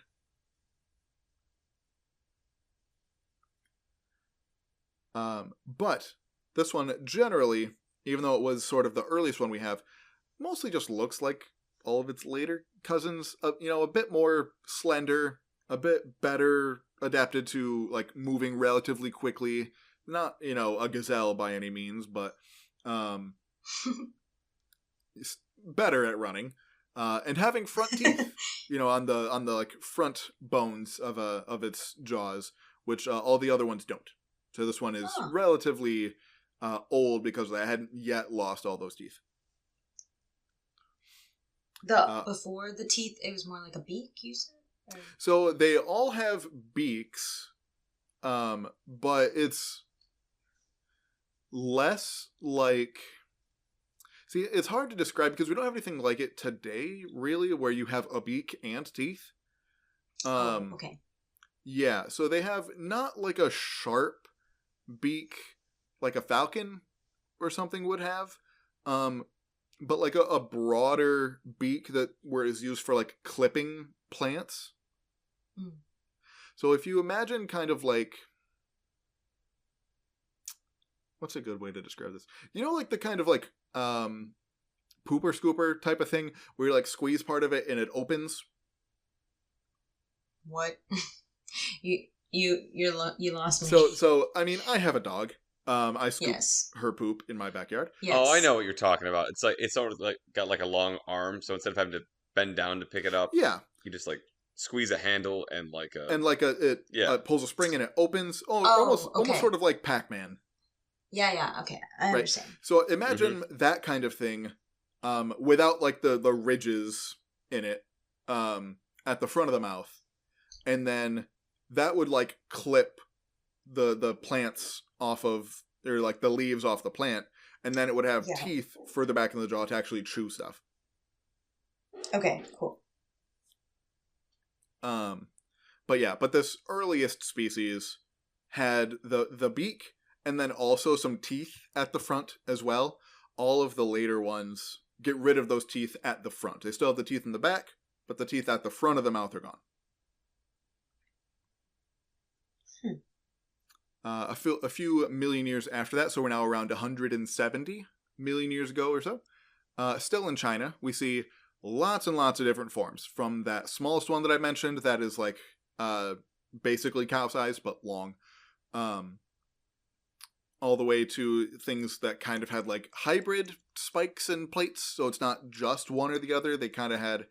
But this one generally, even though it was sort of the earliest one we have, mostly just looks like all of its later cousins. A bit more slender, a bit better adapted to like moving relatively quickly. Not, a gazelle by any means, but better at running. And having front teeth, on the like front bones of its jaws, which all the other ones don't. So this one is relatively old because they hadn't yet lost all those teeth. Before the teeth, it was more like a beak, you said? Or? So they all have beaks, but it's less like... See, it's hard to describe because we don't have anything like it today, really, where you have a beak and teeth. Okay. Yeah, so they have not like a sharp beak like a falcon or something would have, but like a broader beak that is used for like clipping plants. So if you imagine kind of like, what's a good way to describe this? Like the kind of like pooper scooper type of thing where you like squeeze part of it and it opens. What? You lost me. So I mean, I have a dog. I scoop her poop in my backyard. Yes. Oh, I know what you're talking about. It's like it's sort of like got like a long arm, so instead of having to bend down to pick it up, yeah, you just like squeeze a handle and it pulls a spring and it opens. Almost sort of like Pac-Man. Yeah. Okay, I understand. So imagine that kind of thing, without like the ridges in it, at the front of the mouth, and then that would like clip the plants off of, or like the leaves off the plant, and then it would have teeth further back in the jaw to actually chew stuff. Okay, cool. But this earliest species had the beak and then also some teeth at the front as well. All of the later ones get rid of those teeth at the front. They still have the teeth in the back, but the teeth at the front of the mouth are gone. A few million years after that, so we're now around 170 million years ago or so, still in China, we see lots and lots of different forms. From that smallest one that I mentioned, that is like basically cow-sized but long, all the way to things that kind of had like hybrid spikes and plates, so it's not just one or the other. They kind of had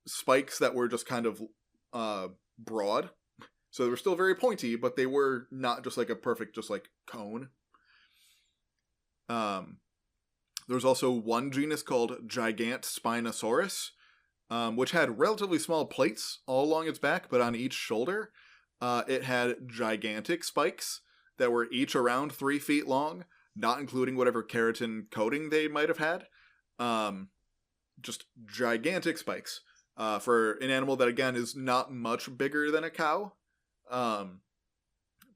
spikes that were just kind of broad. So they were still very pointy, but they were not just like a perfect, just like cone. There was also one genus called Gigantspinosaurus, which had relatively small plates all along its back, but on each shoulder, it had gigantic spikes that were each around 3 feet long, not including whatever keratin coating they might have had. Just gigantic spikes for an animal that, again, is not much bigger than a cow.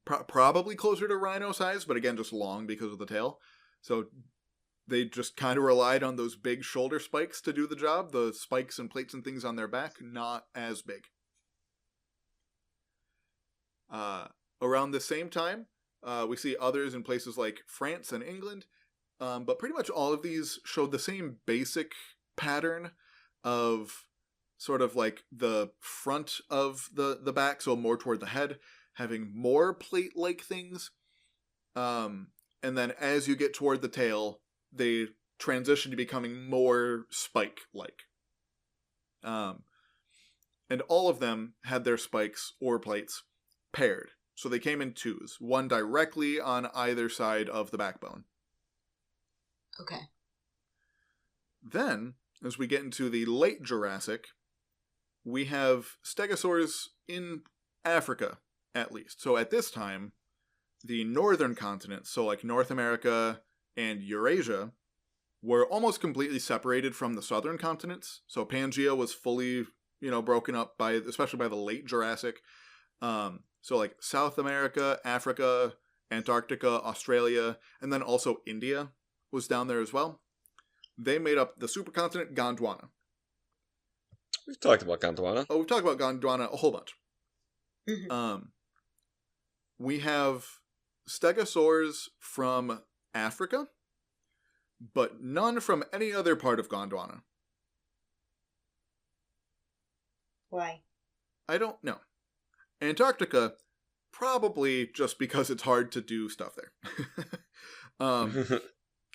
Probably closer to rhino size, but again, just long because of the tail. So they just kind of relied on those big shoulder spikes to do the job. The spikes and plates and things on their back, not as big. Around the same time, we see others in places like France and England, but pretty much all of these showed the same basic pattern of sort of like the front of the back, so more toward the head, having more plate-like things. And then as you get toward the tail, they transition to becoming more spike-like. And all of them had their spikes or plates paired. So they came in twos, one directly on either side of the backbone. Okay. Then, as we get into the late Jurassic, we have stegosaurs in Africa, at least. So at this time, the northern continents, so like North America and Eurasia, were almost completely separated from the southern continents. So Pangaea was fully, broken up especially by the late Jurassic. So like South America, Africa, Antarctica, Australia, and then also India was down there as well. They made up the supercontinent Gondwana. We've talked about Gondwana. Oh, we've talked about Gondwana a whole bunch. Mm-hmm. We have stegosaurs from Africa, but none from any other part of Gondwana. Why? I don't know. Antarctica, probably just because it's hard to do stuff there.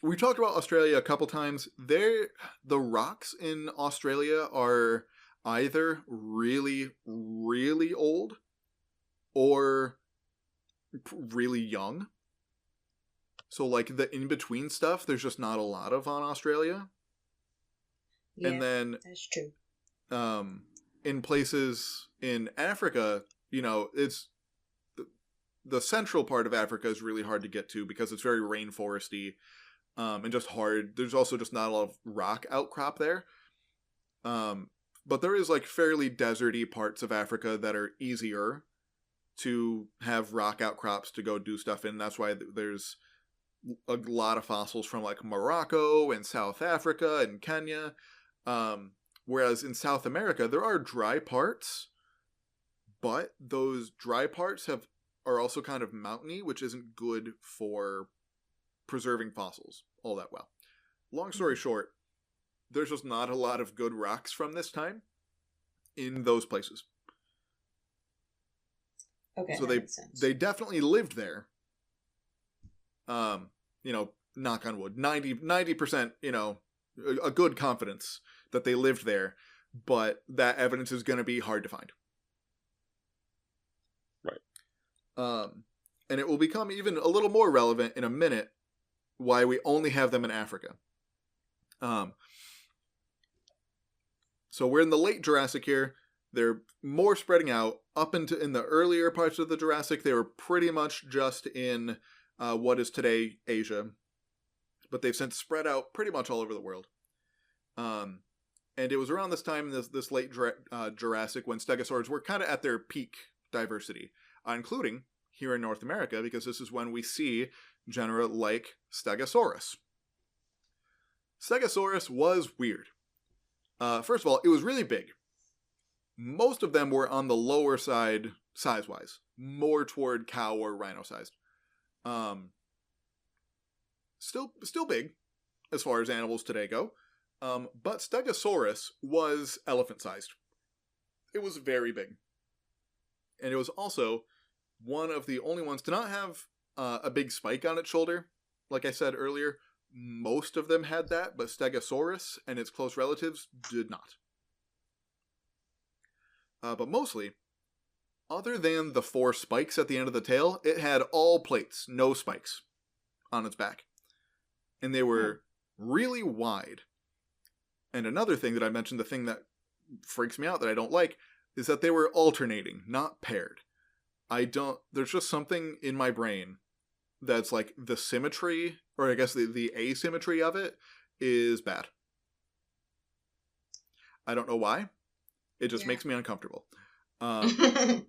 We talked about Australia a couple times. The rocks in Australia are either really, really old or really young. So, like, the in-between stuff, there's just not a lot of on Australia. Yeah, and then that's true. In places in Africa, it's the central part of Africa is really hard to get to because it's very rainforesty. And just hard. There's also just not a lot of rock outcrop there. But there is like fairly deserty parts of Africa that are easier to have rock outcrops to go do stuff in. That's why there's a lot of fossils from like Morocco and South Africa and Kenya. Whereas in South America, there are dry parts, but those dry parts are also kind of mountainy, which isn't good for preserving fossils all that well. Long story short, there's just not a lot of good rocks from this time in those places. Okay, so that makes sense. they definitely lived there. Knock on wood, 90%, a good confidence that they lived there, but that evidence is going to be hard to find. Right. And it will become even a little more relevant in a minute why we only have them in Africa. So we're in the late Jurassic here. They're more spreading out. Up in the earlier parts of the Jurassic, they were pretty much just in what is today Asia. But they've since spread out pretty much all over the world. And it was around this time, this late Jurassic, when stegosaurs were kind of at their peak diversity, including here in North America, because this is when we see genera like Stegosaurus. Stegosaurus was weird. First of all, it was really big. Most of them were on the lower side, size-wise, more toward cow or rhino-sized. Still big, as far as animals today go. But Stegosaurus was elephant-sized. It was very big. And it was also one of the only ones to not have a big spike on its shoulder. Like I said earlier, most of them had that, but Stegosaurus and its close relatives did not. But mostly, other than the 4 spikes at the end of the tail, it had all plates, no spikes on its back. And they were really wide. And another thing that I mentioned, the thing that freaks me out that I don't like, is that they were alternating, not paired. There's just something in my brain that's like the symmetry, or I guess the asymmetry of it is bad. I don't know why. It just makes me uncomfortable. And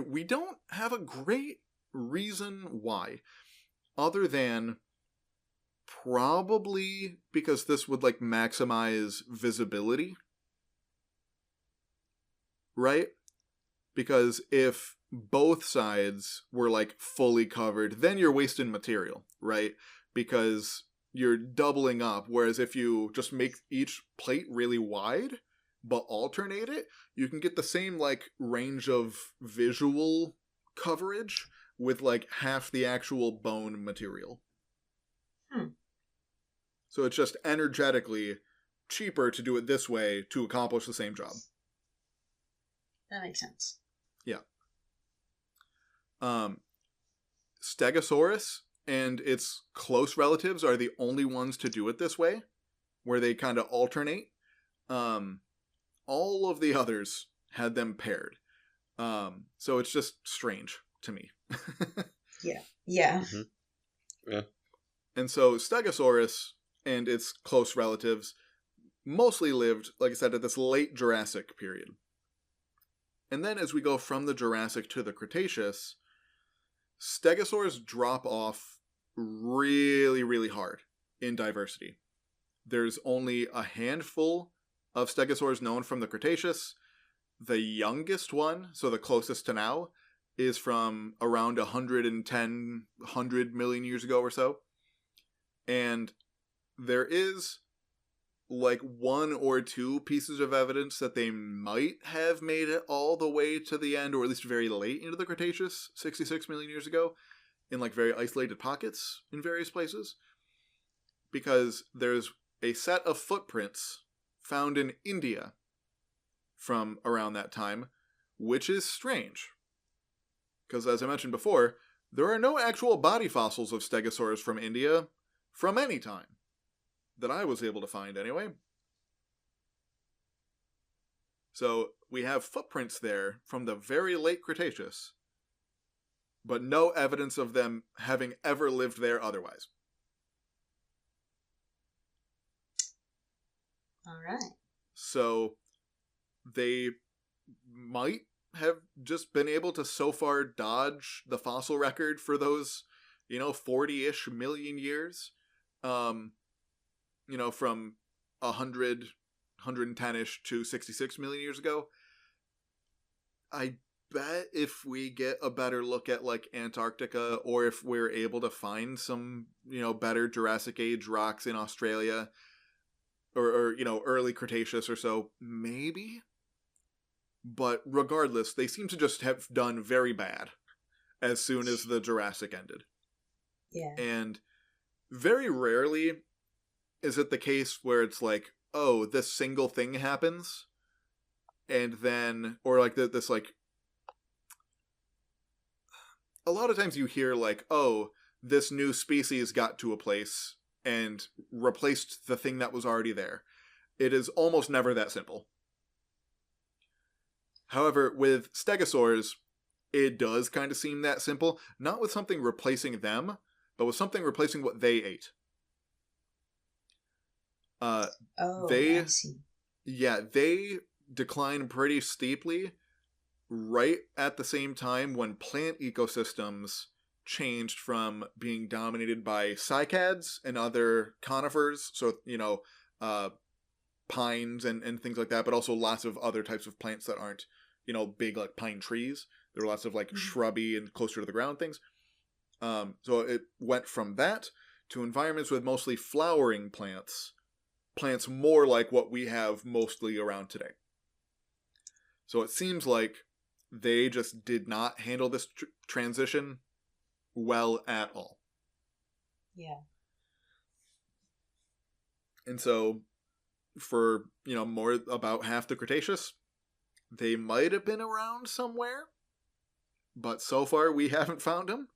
we don't have a great reason why, other than probably because this would like maximize visibility. Right? Because if both sides were like fully covered, then you're wasting material, right? Because you're doubling up. Whereas if you just make each plate really wide, but alternate it, you can get the same like range of visual coverage with like half the actual bone material. So it's just energetically cheaper to do it this way to accomplish the same job. That makes sense. Yeah. Stegosaurus and its close relatives are the only ones to do it this way, where they kind of alternate. All of the others had them paired. So it's just strange to me. Yeah. Mm-hmm. Yeah. And so Stegosaurus and its close relatives mostly lived, like I said, at this late Jurassic period. And then as we go from the Jurassic to the Cretaceous, Stegosaurs drop off really, really hard in diversity. There's only a handful of Stegosaurs known from the Cretaceous. The youngest one, so the closest to now, is from around 100 million years ago or so. And there is like one or two pieces of evidence that they might have made it all the way to the end, or at least very late into the Cretaceous, 66 million years ago, in like very isolated pockets in various places. Because there's a set of footprints found in India from around that time, which is strange. Because as I mentioned before, there are no actual body fossils of Stegosaurs from India from any time. That I was able to find anyway. So we have footprints there from the very late Cretaceous, but no evidence of them having ever lived there otherwise. All right. So they might have just been able to so far dodge the fossil record for those, 40-ish million years. From 100, 110-ish to 66 million years ago. I bet if we get a better look at like Antarctica, or if we're able to find some, better Jurassic Age rocks in Australia, or early Cretaceous or so, maybe. But regardless, they seem to just have done very bad as soon as the Jurassic ended. Yeah. And very rarely is it the case where it's like, oh, this single thing happens, and then, or like this, like, a lot of times you hear like, oh, this new species got to a place and replaced the thing that was already there. It is almost never that simple. However, with Stegosaurs, it does kind of seem that simple, not with something replacing them, but with something replacing what they ate. I see. Yeah, they decline pretty steeply right at the same time when plant ecosystems changed from being dominated by cycads and other conifers, so, pines and things like that, but also lots of other types of plants that aren't, big like pine trees. There were lots of like shrubby and closer to the ground things. So it went from that to environments with mostly flowering plants more like what we have mostly around today. So it seems like they just did not handle this transition well at all. Yeah. And so for, more about half the Cretaceous, they might have been around somewhere, but so far we haven't found them.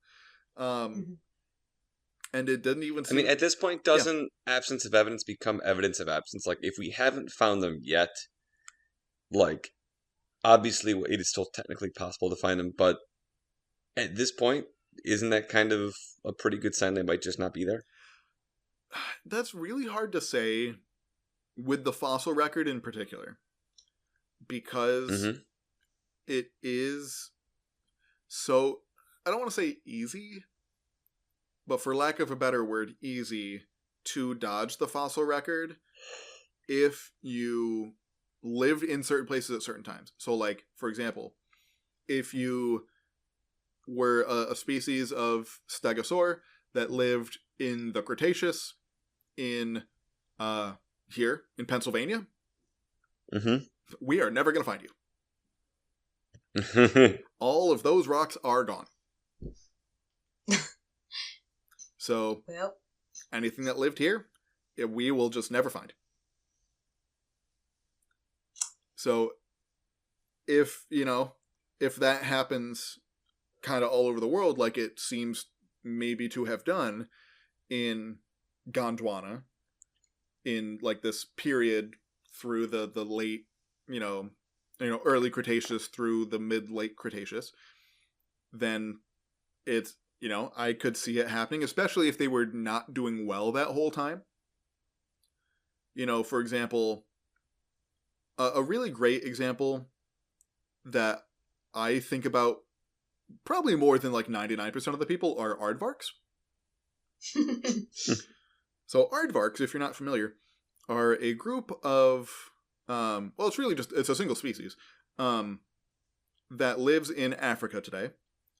And it didn't even seem... at this point, doesn't absence of evidence become evidence of absence? Like, if we haven't found them yet, like, obviously it is still technically possible to find them, but at this point, isn't that kind of a pretty good sign they might just not be there? That's really hard to say with the fossil record in particular, because it is so... I don't want to say easy, but for lack of a better word, easy to dodge the fossil record if you lived in certain places at certain times. So, like, for example, if you were a species of stegosaur that lived in the Cretaceous in here in Pennsylvania, we are never going to find you. All of those rocks are gone. So, anything that lived here, we will just never find. So, if that happens kind of all over the world, like it seems maybe to have done in Gondwana in like this period through the late, early Cretaceous through the mid-late Cretaceous, then it's, I could see it happening, especially if they were not doing well that whole time. For example, a really great example that I think about probably more than like 99% of the people are aardvarks. So aardvarks, if you're not familiar, are a group of, it's a single species that lives in Africa today.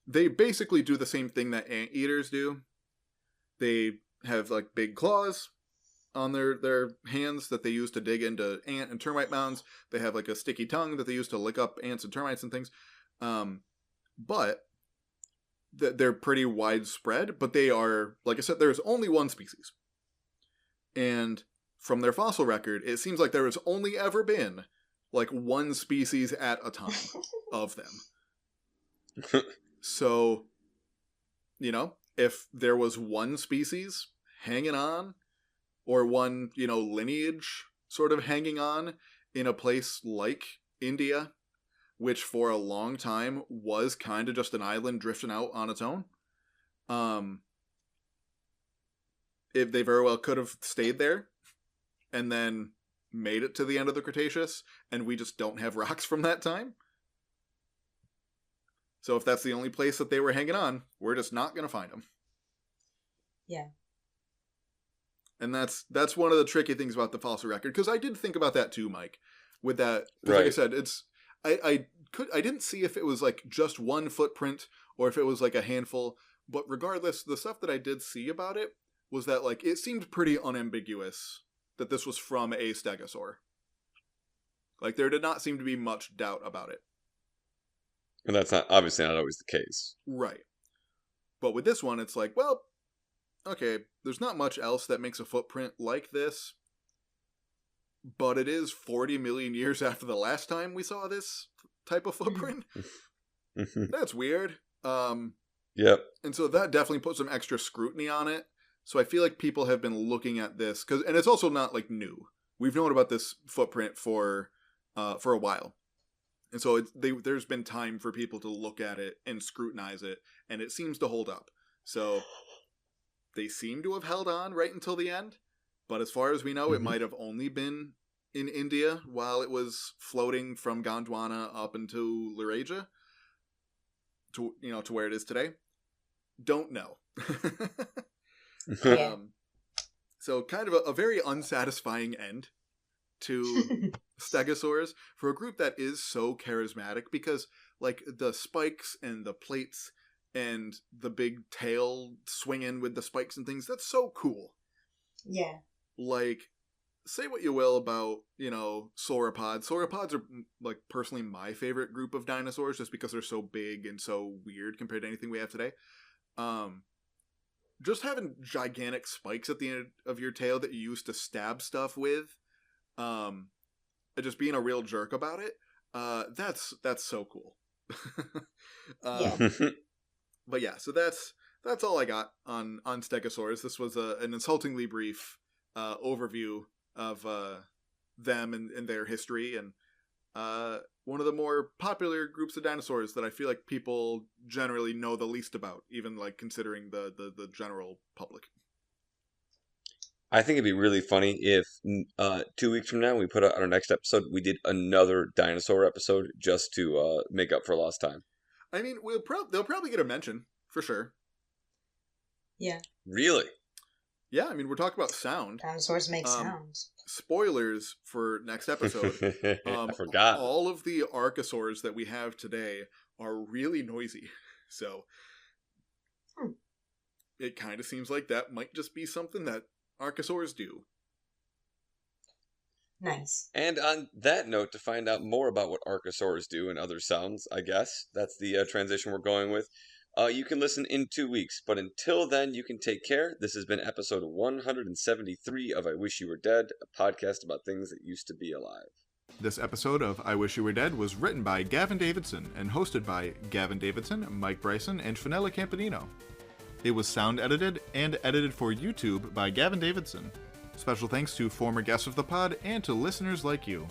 They basically do the same thing that anteaters do. They have like big claws on their hands that they use to dig into ant and termite mounds. They have like a sticky tongue that they use to lick up ants and termites and things. But they're pretty widespread, but they are, like I said, there's only one species. And from their fossil record, it seems like there has only ever been like one species at a time of them. So, if there was one species hanging on, or one, lineage sort of hanging on in a place like India, which for a long time was kind of just an island drifting out on its own, if they very well could have stayed there and then made it to the end of the Cretaceous, and we just don't have rocks from that time. So if that's the only place that they were hanging on, we're just not going to find them. Yeah. And that's one of the tricky things about the fossil record, because I did think about that too, Mike. With that, right. Like I said, I didn't see if it was like just one footprint or if it was like a handful. But regardless, the stuff that I did see about it was that like it seemed pretty unambiguous that this was from a stegosaur. Like there did not seem to be much doubt about it. And that's obviously not always the case. Right. But with this one, it's like, well, okay, there's not much else that makes a footprint like this, but it is 40 million years after the last time we saw this type of footprint. That's weird. Yep. And so that definitely puts some extra scrutiny on it. So I feel like people have been looking at this, and it's also not like new. We've known about this footprint for a while. And so there's been time for people to look at it and scrutinize it, and it seems to hold up. So they seem to have held on right until the end, but as far as we know, it might have only been in India while it was floating from Gondwana up into Laurasia to where it is today. Don't know. So kind of a very unsatisfying end to Stegosaurs for a group that is so charismatic, because like the spikes and the plates and the big tail swinging with the spikes and things, that's so cool. Yeah. Like, say what you will about, sauropods. Sauropods are, like, personally my favorite group of dinosaurs just because they're so big and so weird compared to anything we have today. Just having gigantic spikes at the end of your tail that you use to stab stuff with, and just being a real jerk about it, that's so cool. Yeah. But yeah, so that's all I got on Stegosaurs. This was an insultingly brief overview of them and their history, and one of the more popular groups of dinosaurs that I feel like people generally know the least about, even like considering the general public. I think it'd be really funny if 2 weeks from now we put out our next episode, we did another dinosaur episode just to make up for lost time. I mean, they'll probably get a mention for sure. Yeah. Really? Yeah, I mean, we're talking about sound. Dinosaurs make sounds. Spoilers for next episode. I forgot. All of the archosaurs that we have today are really noisy. So it kind of seems like that might just be something that archosaurs do. Nice. And on that note, to find out more about what archosaurs do and other sounds, I guess, that's the transition we're going with. You can listen in 2 weeks, but until then, you can take care. This has been episode 173 of I Wish You Were Dead, a podcast about things that used to be alive. This episode of I Wish You Were Dead was written by Gavin Davidson and hosted by Gavin Davidson, Mike Bryson, and Fenella Campanino. It was sound edited and edited for YouTube by Gavin Davidson. Special thanks to former guests of the pod and to listeners like you.